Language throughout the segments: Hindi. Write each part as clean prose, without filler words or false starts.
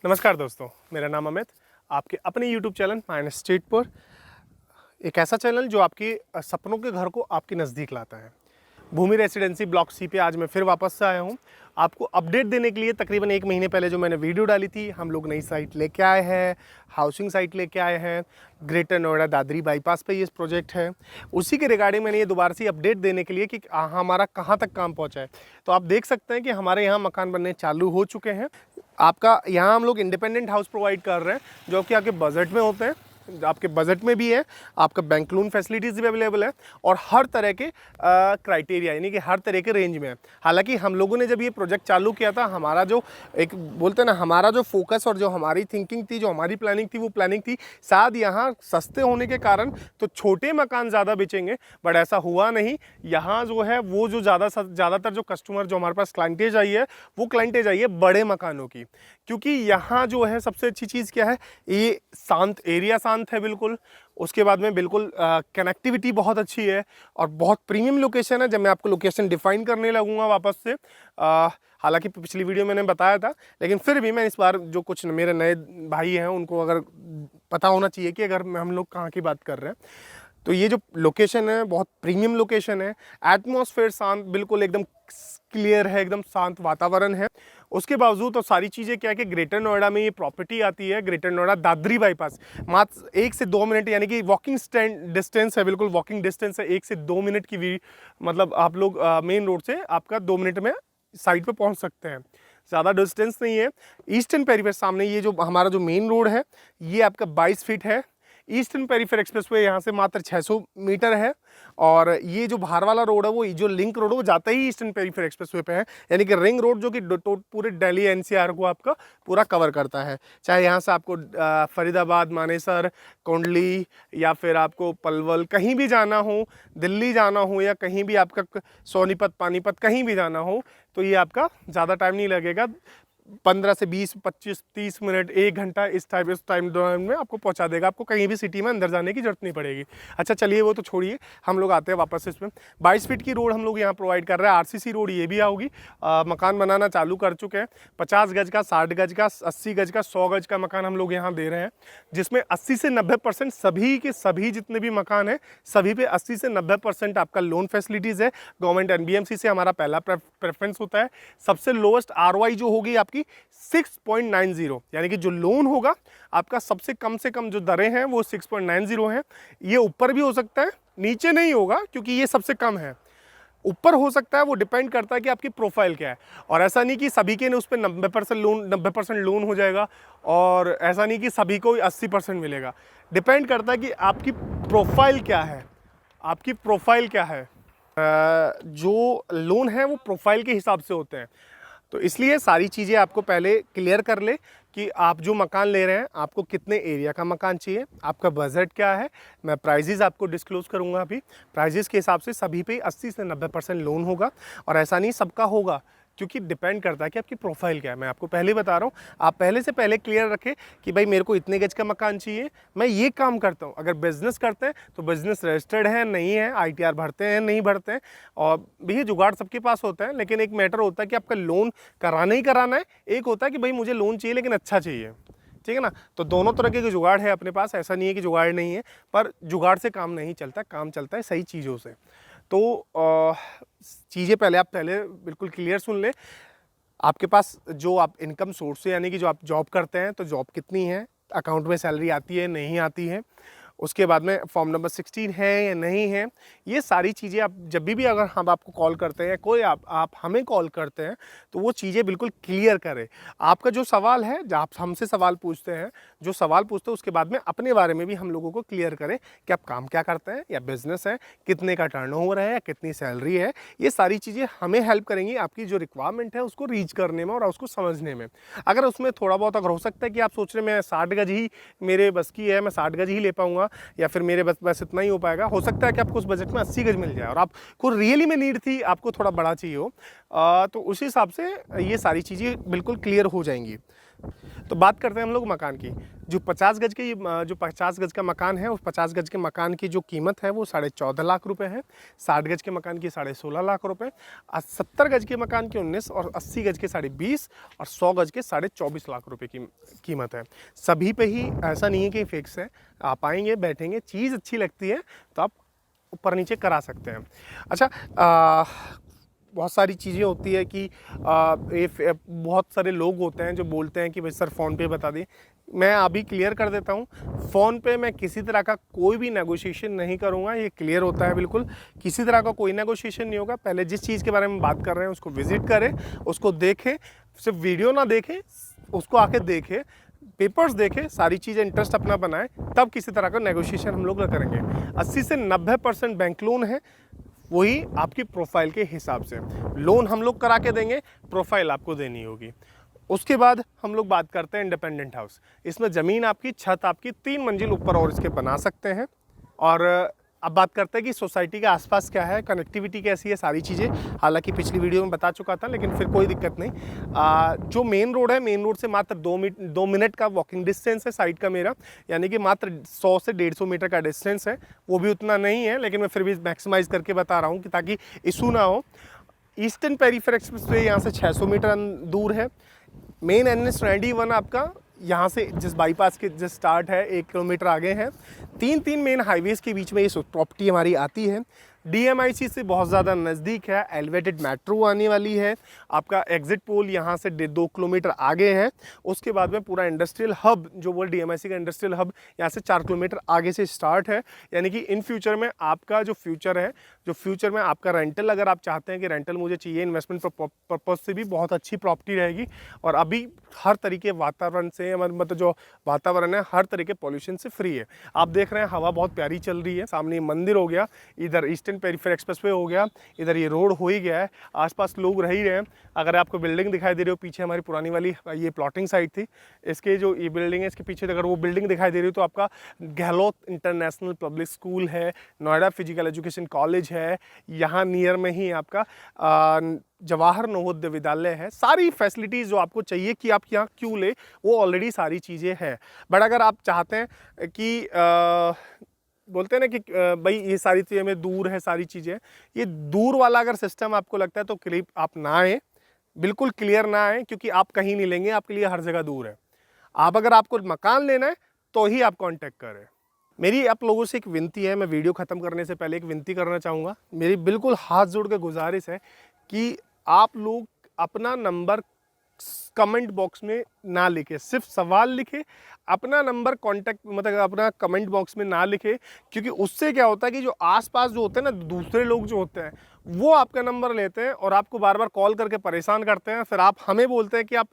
नमस्कार दोस्तों, मेरा नाम अमित। आपके अपने YouTube चैनल माइन स्ट्रीट पर एक ऐसा चैनल जो आपके सपनों के घर को आपके नज़दीक लाता है। भूमि रेसिडेंसी ब्लॉक सी पे आज मैं फिर वापस से आया हूँ आपको अपडेट देने के लिए। तकरीबन 1 महीने पहले जो मैंने वीडियो डाली थी, हम लोग नई साइट लेके आए हैं, हाउसिंग साइट लेके आए हैं। ग्रेटर नोएडा दादरी बाईपास पे ये प्रोजेक्ट है। उसी के रिगार्डिंग मैंने ये दोबारा से अपडेट देने के लिए कि हमारा कहाँ तक काम पहुँचा है। तो आप देख सकते हैं कि हमारे यहाँ मकान बनने चालू हो चुके हैं। आपका यहाँ हम लोग इंडिपेंडेंट हाउस प्रोवाइड कर रहे हैं जो कि आपके बजट में होते हैं, आपके बजट में भी है। आपका बैंक लोन फैसिलिटीज़ भी अवेलेबल है और हर तरह के क्राइटेरिया यानी कि हर तरह के रेंज में है। हालांकि हम लोगों ने जब ये प्रोजेक्ट चालू किया था, हमारा जो एक बोलते हैं ना, हमारा जो फोकस और जो हमारी थिंकिंग थी, जो हमारी प्लानिंग थी, वो प्लानिंग थी शायद यहाँ सस्ते होने के कारण तो छोटे मकान ज़्यादा बेचेंगे, बट ऐसा हुआ नहीं। यहाँ जो है वो जो ज़्यादातर जो कस्टमर जो हमारे पास क्लाइंटेज आई है, वो क्लाइंटेज आई है बड़े मकानों की। क्योंकि यहाँ जो है सबसे अच्छी चीज़ क्या है, ये शांत एरिया, शांत है बिल्कुल। उसके बाद में बिल्कुल कनेक्टिविटी बहुत अच्छी है और बहुत प्रीमियम लोकेशन है। जब मैं आपको लोकेशन डिफाइन करने लगूंगा वापस से, हालांकि पिछली वीडियो मैंने बताया था, लेकिन फिर भी मैं इस बार जो कुछ मेरे नए भाई हैं उनको अगर पता होना चाहिए कि अगर हम लोग कहाँ की बात कर रहे हैं, तो ये जो लोकेशन है बहुत प्रीमियम लोकेशन है। एटमॉस्फेयर शांत, बिल्कुल एकदम क्लियर है, एकदम शांत वातावरण है। उसके बावजूद तो सारी चीज़ें क्या है कि ग्रेटर नोएडा में ये प्रॉपर्टी आती है, ग्रेटर नोएडा दादरी बाईपास, मात्र 1 से 2 मिनट यानी कि वॉकिंग डिस्टेंस है, बिल्कुल वॉकिंग डिस्टेंस है। 1 से 2 मिनट की मतलब आप लोग मेन रोड से आपका 2 मिनट में साइट पे पहुंच सकते हैं, ज़्यादा डिस्टेंस नहीं है। ईस्टर्न पेरीफेर सामने ये जो हमारा जो मेन रोड है, ये आपका 22 फीट है। ईस्टर्न पेरीफेर एक्सप्रेसवे यहाँ से मात्र 600 मीटर है। और ये जो बाहर वाला रोड है, वो जो लिंक रोड है, वो जाता ही ईस्टर्न पेरीफेर एक्सप्रेसवे पे है, यानी कि रिंग रोड, जो कि पूरे दिल्ली एनसीआर को आपका पूरा कवर करता है। चाहे यहाँ से आपको फरीदाबाद, मानेसर, कोंडली या फिर आपको पलवल कहीं भी जाना हो, दिल्ली जाना हो या कहीं भी आपका सोनीपत, पानीपत कहीं भी जाना हो, तो ये आपका ज़्यादा टाइम नहीं लगेगा। 15 से 20, 25, 30 मिनट, 1 घंटा इस टाइम दौरान में आपको पहुंचा देगा। आपको कहीं भी सिटी में अंदर जाने की जरूरत नहीं पड़ेगी। अच्छा चलिए वो तो छोड़िए, हम लोग आते हैं वापस इसमें। 22 फीट की रोड हम लोग यहाँ प्रोवाइड कर रहे हैं। आरसीसी रोड ये भी आओगी। मकान बनाना चालू कर चुके हैं। 50 गज का, 60 गज का, 80 गज का, 100 गज का मकान हम लोग यहाँ दे रहे हैं, जिसमें 80 से 90% सभी के सभी जितने भी मकान हैं, सभी पे 80 से 90% आपका लोन फैसिलिटीज़ है। गवर्नमेंट एनबीएमसी से हमारा पहला प्रेफरेंस होता है। सबसे लोएस्ट आरओआई जो होगी आपकी 6.90, यानी कि जो लोन होगा आपका, सबसे कम से कम जो दरें हैं वो 6.90 हैं। ये ऊपर भी हो सकता है, नीचे नहीं होगा, क्योंकि ये सबसे कम है। ऊपर हो सकता है, वो डिपेंड करता है कि आपकी प्रोफाइल क्या है। और ऐसा नहीं कि सभी के ने उस पर 90% लोन हो जाएगा, और ऐसा नहीं कि सभी को 80% मिलेगा। डिपेंड करता है कि आपकी प्रोफाइल क्या है, आपकी प्रोफाइल क्या है। जो लोन है वो प्रोफाइल के हिसाब से होते हैं। तो इसलिए सारी चीज़ें आपको पहले क्लियर कर ले कि आप जो मकान ले रहे हैं, आपको कितने एरिया का मकान चाहिए, आपका बजट क्या है। मैं प्राइजेज़ आपको डिस्क्लोज़ करूंगा अभी। प्राइजेज़ के हिसाब से सभी पे 80 से 90% लोन होगा, और ऐसा नहीं सबका होगा, क्योंकि डिपेंड करता है कि आपकी प्रोफाइल क्या है। मैं आपको पहले बता रहा हूँ, आप पहले से पहले क्लियर रखें कि भाई मेरे को इतने गज का मकान चाहिए, मैं ये काम करता हूँ। अगर बिजनेस करते हैं तो बिजनेस रजिस्टर्ड है नहीं है, आईटीआर भरते हैं नहीं भरते हैं, और भी जुगाड़ सबके पास होता है। लेकिन एक मैटर होता है कि आपका लोन कराना ही कराना है, एक होता है कि भाई मुझे लोन चाहिए लेकिन अच्छा चाहिए, ठीक है ना। तो दोनों तरह के जुगाड़ है अपने पास, ऐसा नहीं है कि जुगाड़ नहीं है, पर जुगाड़ से काम नहीं चलता, काम चलता है सही चीज़ों से। तो चीज़ें आप पहले बिल्कुल क्लियर सुन लें। आपके पास जो आप इनकम सोर्स है, यानी कि जो आप जॉब करते हैं, तो जॉब कितनी है, अकाउंट में सैलरी आती है नहीं आती है, उसके बाद में फॉर्म नंबर 16 है या नहीं है, ये सारी चीज़ें आप जब भी अगर हम आपको कॉल करते हैं, कोई आप हमें कॉल करते हैं, तो वो चीज़ें बिल्कुल क्लियर करें। आपका जो सवाल है, जब आप हमसे सवाल पूछते हैं, जो सवाल पूछते हैं उसके बाद में अपने बारे में भी हम लोगों को क्लियर करें कि आप काम क्या करते हैं या बिजनेस है, कितने का टर्नओवर है या कितनी सैलरी है। ये सारी चीज़ें हमें हेल्प करेंगी आपकी जो रिक्वायरमेंट है उसको रीच करने में और उसको समझने में। अगर उसमें थोड़ा बहुत अगर हो सकता है कि आप सोच रहे हैं मैं 60 गज ही मेरे बस की है, मैं 60 गज ही ले पाऊँगा, या फिर मेरे बस इतना ही हो पाएगा, हो सकता है कि आपको उस बजट में 80 गज मिल जाए और आपको रियली में नीड थी, आपको थोड़ा बड़ा चाहिए हो, तो उस हिसाब से ये सारी चीज़ें बिल्कुल क्लियर हो जाएंगी। तो बात करते हैं हम लोग मकान की। जो 50 गज के जो 50 गज का मकान है, उस 50 गज के मकान की जो कीमत है वो 14.5 लाख रुपए है। 60 गज के मकान की 16.5 लाख रुपए, 70 गज के मकान की 19 और 80 गज के 20.5 और 100 गज के 24.5 लाख रुपए की कीमत है। सभी पे ही ऐसा नहीं है कि फिक्स है, आप आएंगे बैठेंगे, चीज़ अच्छी लगती है तो आप ऊपर नीचे करा सकते हैं। अच्छा, बहुत सारी चीज़ें होती है कि बहुत सारे लोग होते हैं जो बोलते हैं कि भाई सर फ़ोन पे बता दें। मैं अभी क्लियर कर देता हूँ, फ़ोन पे मैं किसी तरह का कोई भी नेगोशिएशन नहीं करूँगा, ये क्लियर होता है बिल्कुल। किसी तरह का कोई नेगोशिएशन नहीं होगा। पहले जिस चीज़ के बारे में बात कर रहे हैं उसको विज़िट करें, उसको देखें, सिर्फ वीडियो ना देखें, उसको आके देखें, पेपर्स देखें, सारी चीज़ें इंटरेस्ट अपना बनाएं, तब किसी तरह का नेगोशिएशन हम लोग करेंगे। 80 से 90% बैंक लोन है, वही आपकी प्रोफाइल के हिसाब से लोन हम लोग करा के देंगे, प्रोफाइल आपको देनी होगी। उसके बाद हम लोग बात करते हैं इंडिपेंडेंट हाउस। इसमें ज़मीन आपकी, छत आपकी 3 मंजिल ऊपर और इसके बना सकते हैं। और अब बात करते हैं कि सोसाइटी के आसपास क्या है, कनेक्टिविटी कैसी है, सारी चीज़ें हालांकि पिछली वीडियो में बता चुका था, लेकिन फिर कोई दिक्कत नहीं। जो मेन रोड है, मेन रोड से मात्र 2 मिनट का वॉकिंग डिस्टेंस है साइड का मेरा, यानी कि मात्र 100 से 150 मीटर का डिस्टेंस है। वो भी उतना नहीं है, लेकिन मैं फिर भी मैक्सिमाइज़ करके बता रहा हूँ कि ताकि इशू ना हो। ईस्टर्न पेरीफेर एक्सप्रेसवे यहाँ से 600 मीटर दूर है। मेन NH 91 आपका यहाँ से जिस बाईपास के जिस स्टार्ट है 1 किलोमीटर आगे है। 3 मेन हाईवेज़ के बीच में ये प्रॉपर्टी हमारी आती है। DMIC से बहुत ज़्यादा नज़दीक है। एलिवेटेड मेट्रो आने वाली है। आपका एग्जिट पोल यहाँ से 2 किलोमीटर आगे है। उसके बाद में पूरा इंडस्ट्रियल हब, जो वो DMIC का इंडस्ट्रियल हब यहाँ से 4 किलोमीटर आगे से स्टार्ट है। यानी कि इन फ्यूचर में आपका जो फ्यूचर है, जो फ्यूचर में आपका रेंटल, अगर आप चाहते हैं कि रेंटल मुझे चाहिए इन्वेस्टमेंट पर्पज़ से भी बहुत अच्छी प्रॉपर्टी रहेगी। और अभी हर तरीके वातावरण से, मतलब जो वातावरण है हर तरीके पॉल्यूशन से फ्री है। आप देख रहे हैं हवा बहुत प्यारी चल रही है। सामने मंदिर हो गया, इधर ईस्टर्न पेरीफेर एक्सप्रेसवे हो गया, इधर ये रोड हो ही गया है, आसपास लोग रह ही रहे हैं। अगर आपको बिल्डिंग दिखाई दे रही हो, पीछे हमारी पुरानी वाली ये प्लॉटिंग साइट थी, इसके जो ये बिल्डिंग है इसके पीछे अगर वो बिल्डिंग दिखाई दे रही हो तो आपका गहलोत इंटरनेशनल पब्लिक स्कूल है, नोएडा फिजिकल एजुकेशन कॉलेज है, यहाँ नियर में ही आपका जवाहर नवोदय विद्यालय है। सारी फैसिलिटीज़ जो आपको चाहिए कि आप यहाँ क्यों ले, वो ऑलरेडी सारी चीज़ें हैं। बट अगर आप चाहते हैं कि बोलते हैं ना कि भाई ये सारी चीज़ें में दूर है, सारी चीज़ें, ये दूर वाला अगर सिस्टम आपको लगता है तो क्लिप आप ना आए, बिल्कुल क्लियर ना आए, क्योंकि आप कहीं नहीं लेंगे, आपके लिए हर जगह दूर है। आप अगर आपको मकान लेना है तो ही आप कांटेक्ट करें। मेरी आप लोगों से एक विनती है, मैं वीडियो ख़त्म करने से पहले एक विनती करना चाहूँगा। मेरी बिल्कुल हाथ जोड़ के गुजारिश है कि आप लोग अपना नंबर कमेंट बॉक्स में ना लिखे, सिर्फ सवाल लिखे, अपना नंबर कांटेक्ट मतलब अपना कमेंट बॉक्स में ना लिखे। क्योंकि उससे क्या होता है कि जो आसपास जो होते हैं ना, दूसरे लोग जो होते हैं वो आपका नंबर लेते हैं और आपको बार बार कॉल करके परेशान करते हैं। फिर आप हमें बोलते हैं कि आप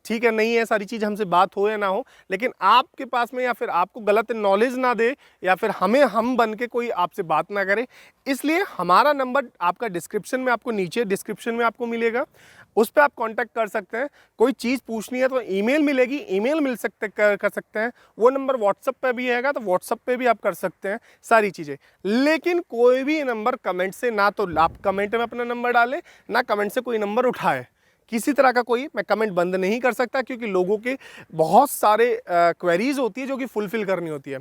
ठीक है, नहीं है सारी चीज़, हमसे बात हो या ना हो, लेकिन आपके पास में या फिर आपको गलत नॉलेज ना दे या फिर हम बन के कोई आपसे बात ना करे। इसलिए हमारा नंबर आपका डिस्क्रिप्शन में, आपको नीचे डिस्क्रिप्शन में आपको मिलेगा, उस पर आप कांटेक्ट कर सकते हैं। कोई चीज़ पूछनी है तो ईमेल मिलेगी, ईमेल मिल सकते कर सकते हैं। वो नंबर व्हाट्सएप पे भी आएगा तो व्हाट्सएप पे भी आप कर सकते हैं सारी चीज़ें। लेकिन कोई भी नंबर कमेंट से ना तो आप कमेंट में अपना नंबर डालें, ना कमेंट से कोई नंबर उठाए। किसी तरह का कोई मैं कमेंट बंद नहीं कर सकता, क्योंकि लोगों के बहुत सारे क्वेरीज होती है जो कि फुलफिल करनी होती है।